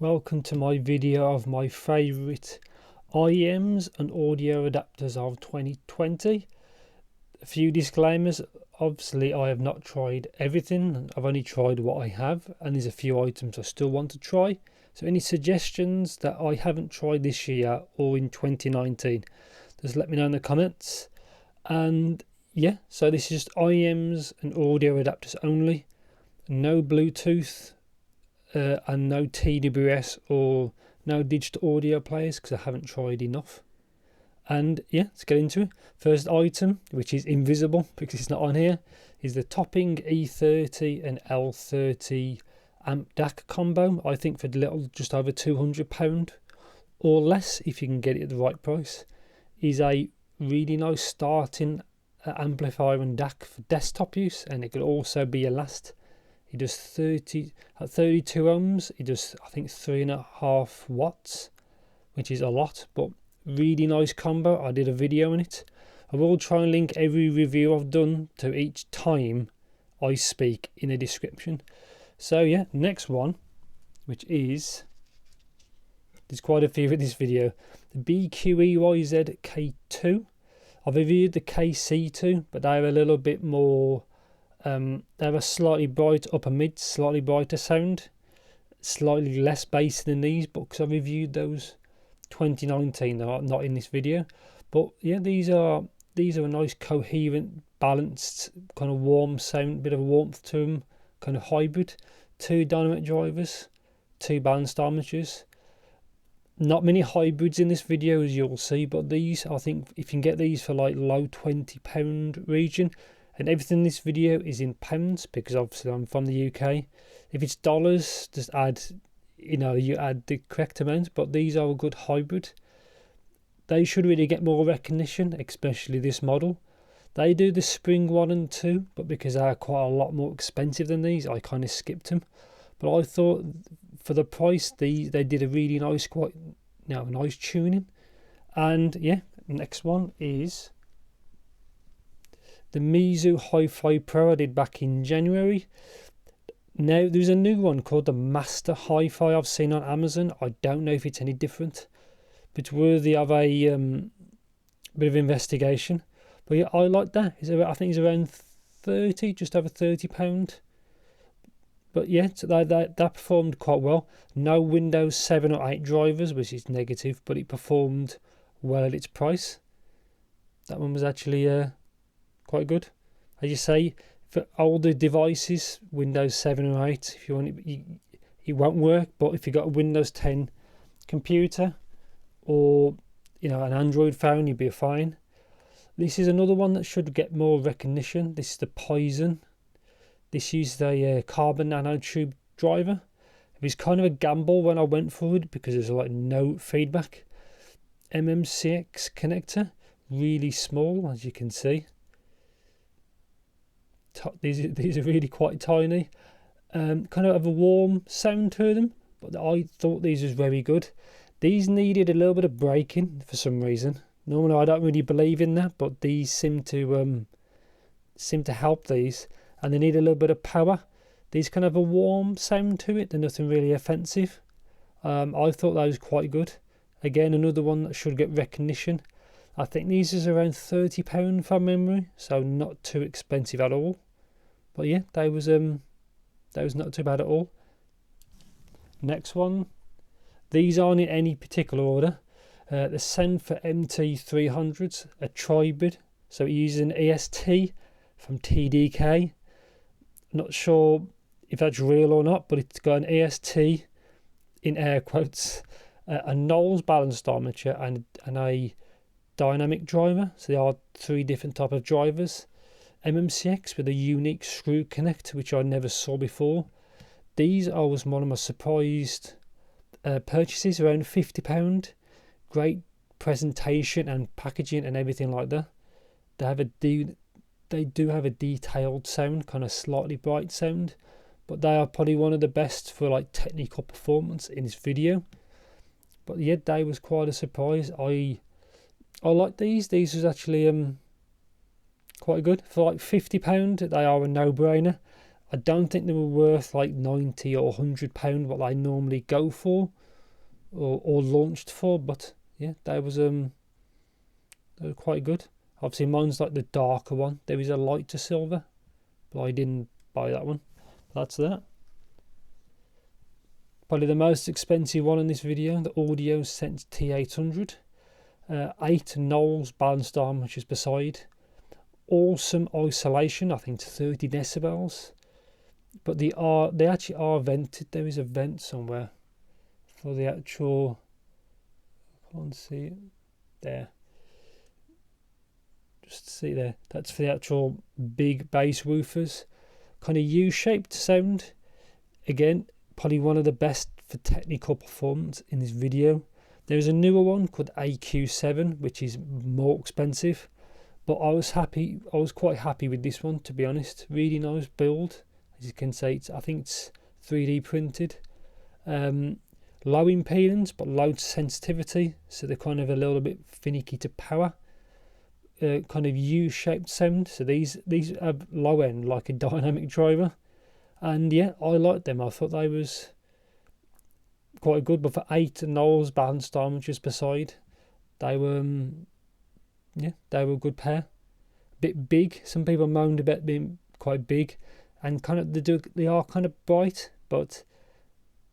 Welcome to my video of my favourite IEMs and audio adapters of 2020. A few disclaimers: obviously I have not tried everything, I've only tried what I have, and there's a few items I still want to try. So any suggestions that I haven't tried this year or in 2019, just let me know in the comments. And yeah, so this is just IEMs and audio adapters only, no Bluetooth, and no TWS or no digital audio players because I haven't tried enough. And yeah, let's get into it. First item, which is invisible because it's not on here, is the Topping E30 and L30 amp DAC combo. I think for just over £200 or less, if you can get it at the right price, is a really nice starting amplifier and DAC for desktop use, and it could also be a last. It does 32 ohms. It does, I think, 3.5 watts, which is a lot, but really nice combo. I did a video on it. I will try and link every review I've done to each time I speak in the description. So yeah, next one, which is, there's quite a few in this video, the BQEYZ K2. I've reviewed the KC2, but they have a little bit more. They have a slightly bright upper mid, slightly brighter sound, slightly less bass than these, but because I reviewed those 2019, they're not in this video. But yeah, these are a nice, coherent, balanced, kind of warm sound, bit of warmth to them, kind of hybrid. 2 dynamic drivers, 2 balanced armatures. Not many hybrids in this video, as you'll see, but these, I think if you can get these for like low £20 region. And everything in this video is in pounds because obviously I'm from the UK. If it's dollars, just add, you add the correct amount. But these are a good hybrid. They should really get more recognition, especially this model. They do the Spring 1 and 2, but because they are quite a lot more expensive than these, I kind of skipped them. But I thought for the price, they did a really nice, nice tuning. And yeah, next one is the Meizu Hifi Pro I did back in January. Now there's a new one called the Master Hi-Fi I've seen on Amazon. I don't know if it's any different, but it's worthy of a bit of investigation. But yeah, I like that. I think it's around 30, just over £30. But yeah, so that performed quite well. No Windows 7 or 8 drivers, which is negative, but it performed well at its price. That one was actually quite good. As you say, for older devices, Windows 7 or 8, if you want it won't work. But if you've got a Windows 10 computer or an Android phone, you'll be fine. This is another one that should get more recognition. This is the Pizen. This uses a carbon nanotube driver. It was kind of a gamble when I went for it because there's like no feedback. MMCX connector, really small, as you can see. These are really quite tiny. Kind of have a warm sound to them, but I thought these was very good. These needed a little bit of braking for some reason. Normally I don't really believe in that, but these seem to help these, and they need a little bit of power. These kind of have a warm sound to it. They're nothing really offensive. I thought that was quite good. Again, another one that should get recognition. I think these is around £30 from memory, so not too expensive at all. But yeah, that was not too bad at all. Next one, these aren't in any particular order. The Senfer MT300, a tribrid, so it uses an EST from TDK. Not sure if that's real or not, but it's got an EST in air quotes, a Knowles balanced armature, and a dynamic driver. So there are 3 different type of drivers. MMCX with a unique screw connect, which I never saw before. These was one of my surprised purchases, around £50. Great presentation and packaging and everything like that. They do have a detailed sound, kind of slightly bright sound, but they are probably one of the best for like technical performance in this video. But yeah, they was quite a surprise. I like these. These was actually quite good for like £50. They are a no-brainer. I don't think they were worth like £90 or £100 what they normally go for or launched for, but yeah, they were quite good. Obviously mine's like the darker one. There is a lighter silver, but I didn't buy that one. That's that. Probably the most expensive one in this video, the Audiosense T800. 8 Knowles balanced arm, which is beside. Awesome isolation, I think 30 decibels. But they actually are vented. There is a vent somewhere for the actual, I can't see it there. Just see there, that's for the actual big bass woofers. Kind of U-shaped sound. Again, probably one of the best for technical performance in this video. There is a newer one called AQ7, which is more expensive, but I was quite happy with this one, to be honest. Really nice build. As you can see, I think it's 3D printed. Low impedance but low sensitivity, so they're kind of a little bit finicky to power. Kind of U-shaped sound, so these have low end like a dynamic driver, and yeah, I liked them. I thought they was quite good, but for 8 Knowles balanced arm just beside, they were they were a good pair. A bit big. Some people moaned about being quite big, and kind of they are kind of bright, but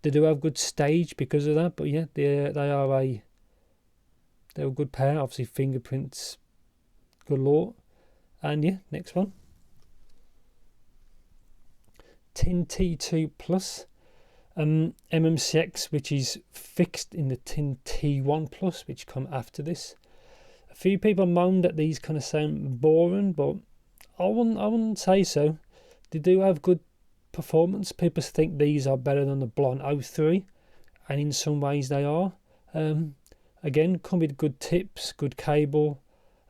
they do have good stage because of that. But yeah, they're a good pair. Obviously fingerprints galore. And yeah, next one, Tin T2 Plus, MMCX, which is fixed in the Tin T1 Plus, which come after this. A few people moaned that these kind of sound boring, but I wouldn't say so. They do have good performance. People think these are better than the Blon 03, and in some ways they are. Again, come with good tips, good cable,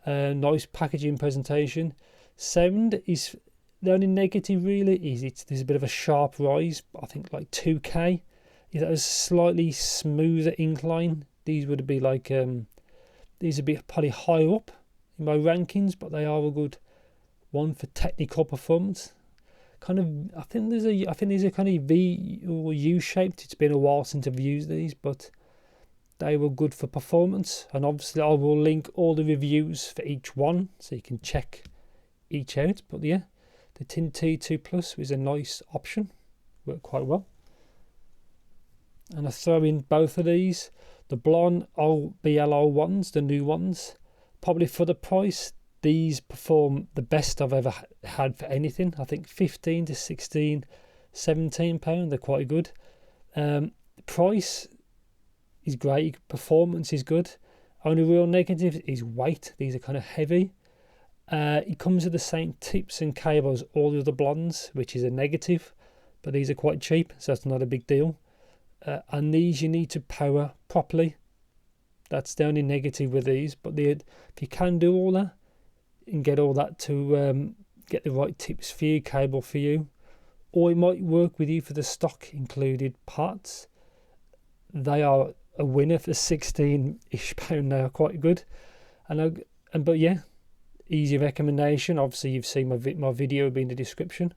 nice packaging presentation. Sound is the only negative really is there's a bit of a sharp rise. I think like 2K. If that was slightly smoother incline, these would be like these would be probably higher up in my rankings, but they are a good one for technical performance. Kind of, I think these are kind of V or U shaped. It's been a while since I've used these, but they were good for performance. And obviously I will link all the reviews for each one so you can check each out. But yeah, the Tin T2 Plus is a nice option, worked quite well. And I throw in both of these, the Blon BL01s, the new ones. Probably for the price, these perform the best I've ever had for anything. I think 15 to 16, 17 pound, they're quite good. Price is great, performance is good. Only real negative is weight. These are kind of heavy. It comes with the same tips and cables all the other Blons, which is a negative, but these are quite cheap, so that's not a big deal. And these you need to power properly. That's the only negative with these, but if you can do all that and get all that to get the right tips for you, cable for you, or it might work with you for the stock included parts, they are a winner for £16-ish. They are quite good. But yeah, easy recommendation. Obviously you've seen my video will be in the description.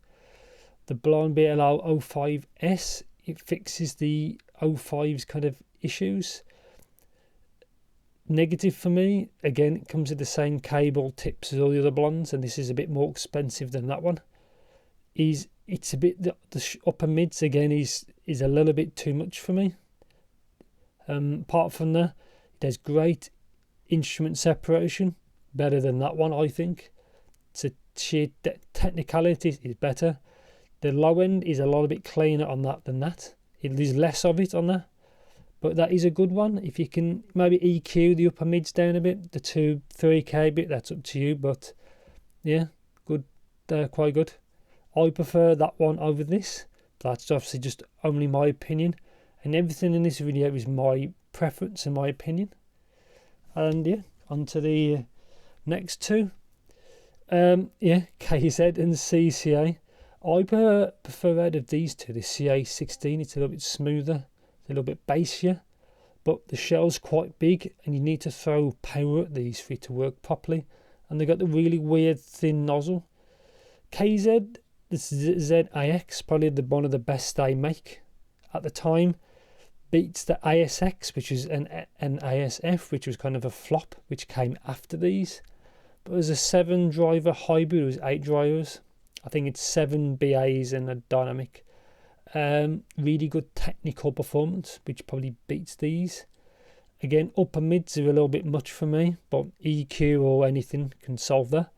The Blon BL05S, it fixes the 05's kind of issues. Negative for me, again, it comes with the same cable tips as all the other Blons, and this is a bit more expensive than that one. It's a bit, the upper mids again is a little bit too much for me. Apart from that, it has great instrument separation, better than that one, I think. So sheer technicality is better. The low end is a lot bit cleaner on that than that. There's less of it on that, but that is a good one. If you can maybe EQ the upper mids down a bit, the 2-3K bit, that's up to you, but yeah, good. They're quite good. I prefer that one over this. That's obviously just only my opinion, and everything in this video is my preference and my opinion. And yeah, on to the next two. KZ and CCA. I prefer out of these two the CA16. It's a little bit smoother, a little bit bassier, but the shell's quite big and you need to throw power at these for it to work properly. And they got the really weird thin nozzle. KZ, this ZAX, probably one of the best they make at the time, beats the ASX, which is an ASF, which was kind of a flop, which came after these. But it was a 7 driver hybrid, it was 8 drivers. I think it's 7 BAs and a dynamic. Really good technical performance, which probably beats these. Again, upper mids are a little bit much for me, but EQ or anything can solve that.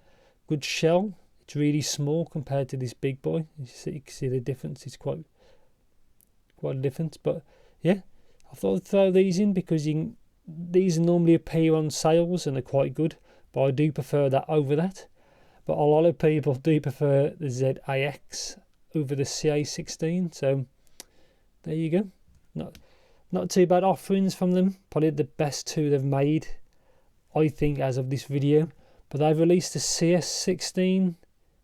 Good shell. It's really small compared to this big boy. You can see the difference. It's quite a difference. But yeah, I thought I'd throw these in because these normally appear on sales and they're quite good. But I do prefer that over that. But a lot of people do prefer the ZAX over the CA16. So there you go. Not too bad offerings from them. Probably the best 2 they've made, I think, as of this video. But they've released the CS16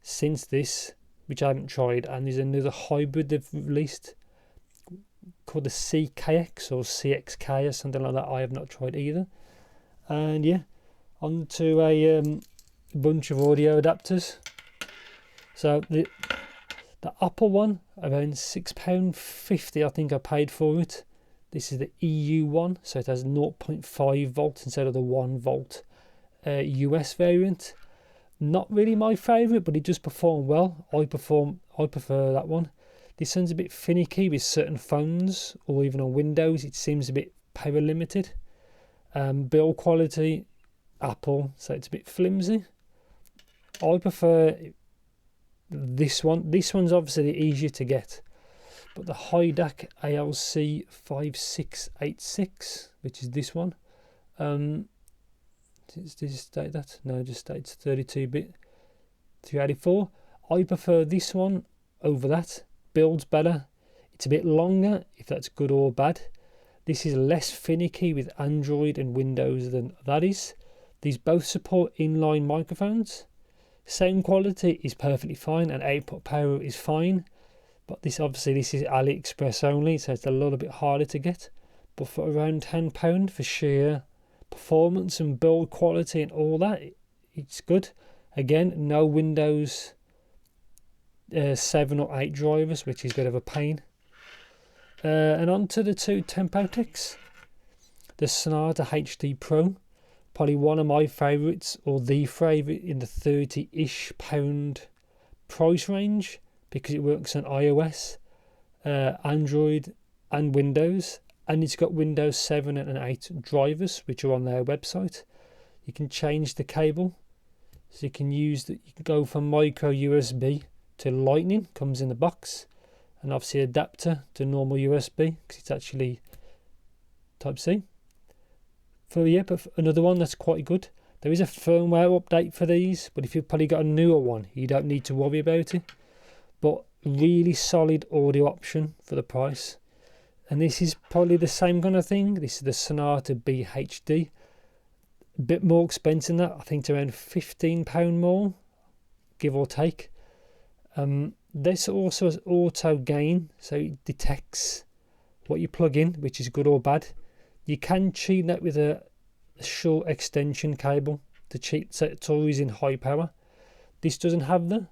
since this, which I haven't tried, and there's another hybrid they've released called the CKX or CXK or something like that. I have not tried either. And yeah, on to a bunch of audio adapters. So the upper one, around £6.50 I think I paid for it. This is the EU one, so it has 0.5 volts instead of the 1 volt US variant. Not really my favourite, but it does perform well. I prefer that one. This one's a bit finicky with certain phones, or even on Windows. It seems a bit power limited. Build quality, Apple, so it's a bit flimsy. I prefer this one. This one's obviously easier to get. But the Hi-Dac ALC 5686, which is this one. Does this state that? No, it just states 32-bit 384. I prefer this one over that. Builds better. It's a bit longer, if that's good or bad. This is less finicky with Android and Windows than that is. These both support inline microphones. Sound quality is perfectly fine and output power is fine. But this is AliExpress only, so it's a little bit harder to get. But for around £10 for sheer performance and build quality and all that, it's good. Again, no Windows 7 or 8 drivers, which is a bit of a pain. And on to the 2 Tempotecs. The Sonata HD Pro, probably one of my favourites, or the favourite in the £30-ish price range, because it works on iOS, Android and Windows, and it's got Windows 7 and 8 drivers, which are on their website. You can change the cable, so you can go from micro USB to Lightning, comes in the box, and obviously adapter to normal USB, because it's actually Type-C. But another one that's quite good. There is a firmware update for these, but if you've probably got a newer one, you don't need to worry about it. But really solid audio option for the price. And this is probably the same kind of thing. This is the Sonata BHD. A bit more expensive than that. I think it's around £15 more, give or take. This also has auto gain, so it detects what you plug in, which is good or bad. You can cheat that with a short extension cable to cheat, so it's always in high power. This doesn't have that.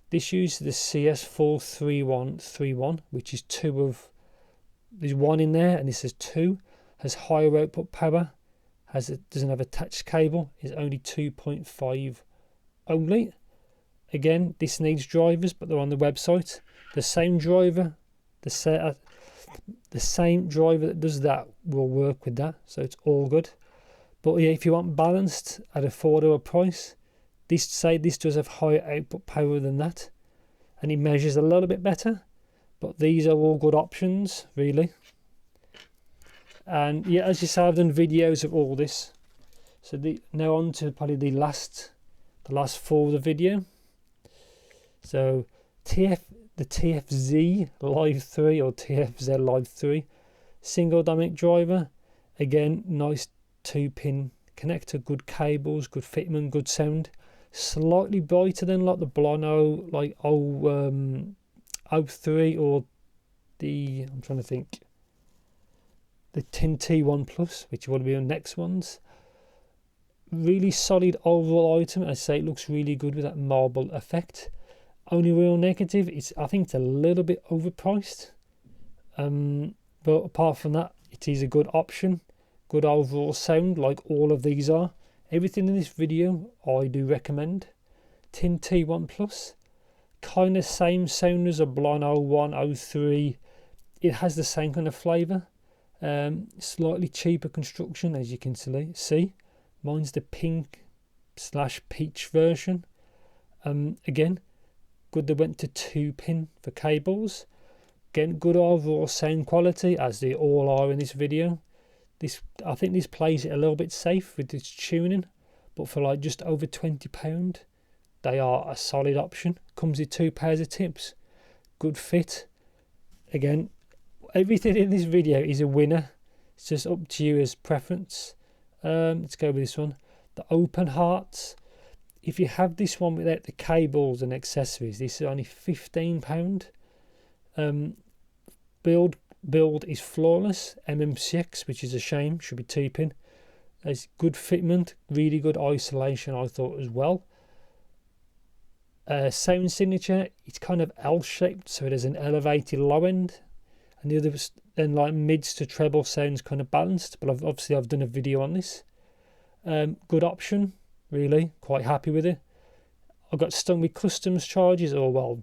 This uses the CS43131, which is there's one in there, and this is 2. Has higher output power. Doesn't have attached cable. Is only 2.5 only. Again, this needs drivers, but they're on the website. The same driver, the same driver that does that will work with that, so it's all good. But yeah, if you want balanced at a $4 price, this does have higher output power than that, and it measures a little bit better. But these are all good options, really. And yeah, as you saw, I've done videos of all this. So now on to probably the last 4 of the video. So the TFZ Live 3 or TFZ Live 3 single dynamic driver. Again, nice 2-pin connector, good cables, good fitment, good sound. Slightly brighter than like the Blon 03 or the T1 Plus, which will be the next ones. Really solid overall item. I say it looks really good with that marble effect. Only real negative, I think it's a little bit overpriced. But apart from that, it is a good option. Good overall sound, like all of these are. Everything in this video I do recommend. T1 Plus, kind of same sound as a Blon 01, 03. It has the same kind of flavour. Slightly cheaper construction, as you can see. Mine's the pink / peach version. Again, good they went to 2-pin for cables. Again, good overall sound quality, as they all are in this video. I think this plays it a little bit safe with its tuning, but for like just over £20, they are a solid option. Comes with 2 pairs of tips. Good fit. Again, everything in this video is a winner. It's just up to you as preference. Let's go with this one. The Openheart. If you have this one without the cables and accessories, this is only £15. Build is flawless. MMCX, which is a shame, should be 2-pin. There's good fitment, really good isolation, I thought, as well. Sound signature, it's kind of L-shaped, so it has an elevated low end, and the other then like mids to treble sounds kind of balanced. But I've done a video on this. Good option, really, quite happy with it. I got stung with customs charges, or well,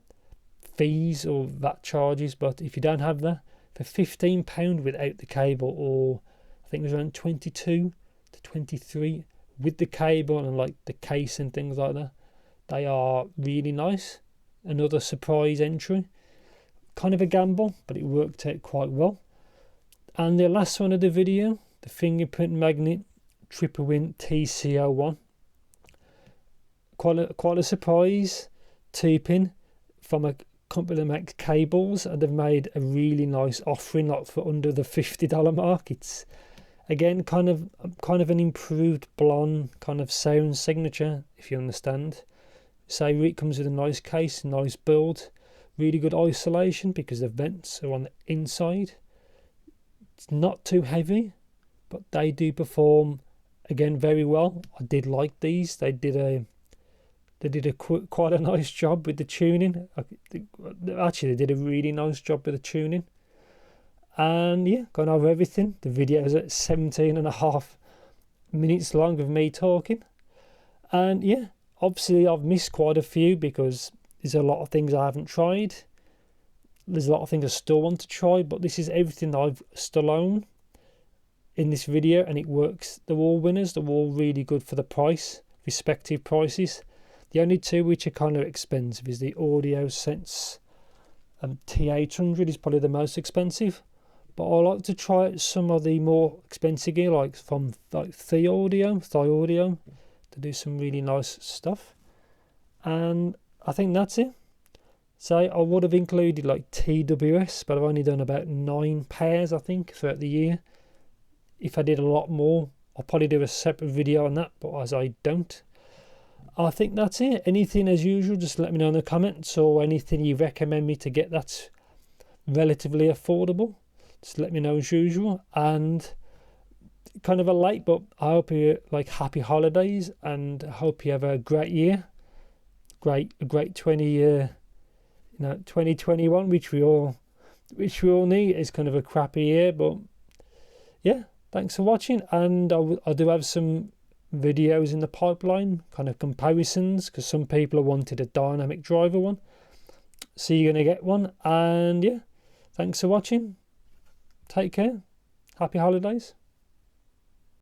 fees or VAT charges, but if you don't have that, for £15 without the cable, or I think it was around 22 to 23 with the cable and like the case and things like that, they are really nice. Another surprise entry, kind of a gamble, but it worked out quite well. And the last one of the video, the fingerprint magnet Tripowin TC-01, quite a surprise. 2-pin from a company that makes cables, and they've made a really nice offering, like for under the $50 mark. It's again kind of an improved Blon kind of sound signature, if you understand. So it comes with a nice case, nice build, really good isolation because the vents are on the inside. It's not too heavy, but they do perform again very well. I did like these. They did quite a nice job with the tuning. Actually, they did a really nice job with the tuning. And yeah, gone over everything. The video is at 17.5 minutes long of me talking. And yeah, obviously I've missed quite a few because there's a lot of things I haven't tried. There's a lot of things I still want to try, but this is everything that I've still own in this video, and it works. They're all winners. They're all really good for the price, respective prices. The only two which are kind of expensive is the Audiosense T800 is probably the most expensive. But I like to try some of the more expensive gear, like from like Thigh Audio, to do some really nice stuff. And I think that's it. So I would have included like TWS, but I've only done about 9 pairs, I think, throughout the year. If I did a lot more, I'll probably do a separate video on that, but as I don't. I think that's it. Anything as usual, just let me know in the comments, or anything you recommend me to get that's relatively affordable. Just let me know as usual. And kind of a late, but I hope you like happy holidays, and I hope you have a great year. A great 2021, which we all need. Is kind of a crappy year, but yeah, thanks for watching. And I do have some videos in the pipeline, kind of comparisons, because some people have wanted a dynamic driver one, so you're going to get one. And yeah, thanks for watching. Take care. Happy holidays.